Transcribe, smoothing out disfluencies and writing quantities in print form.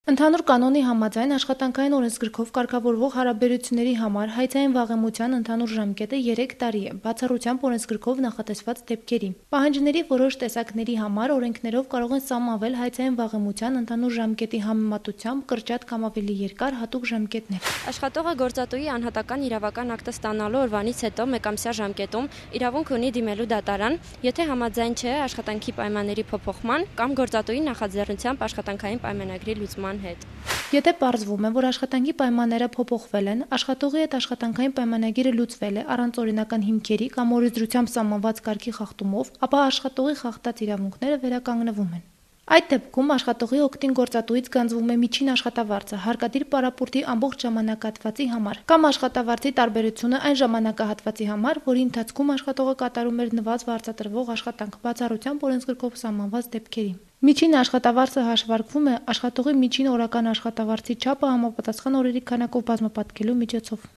Ընդհանուր կանոնի համաձայն աշխատանքային օրենսգրքով կարգավորվող հարաբերությունների համար հայցային վաղեմության ընդհանուր ժամկետը 3 տարի է, բացառությամբ օրենսգրքով նախատեսված դեպքերի։ Պահանջների որոշ տեսակների համար օրենքներով կարող են սահմանվել հայցային վաղեմության ընդհանուր ժամկետի համեմատությամբ կրճատ կամ ավելի երկար հատուկ ժամկետներ։ Աշխատողը գործատուի անհատական իրավական ակտը ստանալու օրվանից հետո մեկամսյա ժամկետում իրավունք ունի դիմելու դատարան, եթե համաձայն չէ աշխատանքի պայմանների փոփոխման կամ գործատուի նախաձեռնությամբ աշխատանքային պայմանագրի լուծման հետ։ Եթե պարզվում է, որ աշխատանքի պայմանները փոփոխվել են, աշխատողի հետ աշխատանքային պայմանագիրը լուծվել է առանց օրինական հիմքերի կամ օրենսդրությամբ սահմանված կարգի խախտումով, ապա աշխատողի խախտած իրավունքները վերականգնվում են։ Այդ դեպքում աշխատողի օգտին գործատուից գանձվում է միջին աշխատավարձը հարկադիր պարապուրտի ամբողջ ժամանակահատվածի համար կամ աշխատավարձի տարբերությունը այն ժամանակահատվածի համար, որի ընթացքում աշխատողը կատարում էր նվազ վարձատրվող աշխատանք, բացառությամբ օրենսգրքով սահմանված դեպքերի։ Միջին աշխատավարձը հաշվարկվում է աշխատողի միջին օրական աշխատավարձի չափը համապատասխան օրերի քանակով բազմապատկելու միջոցով։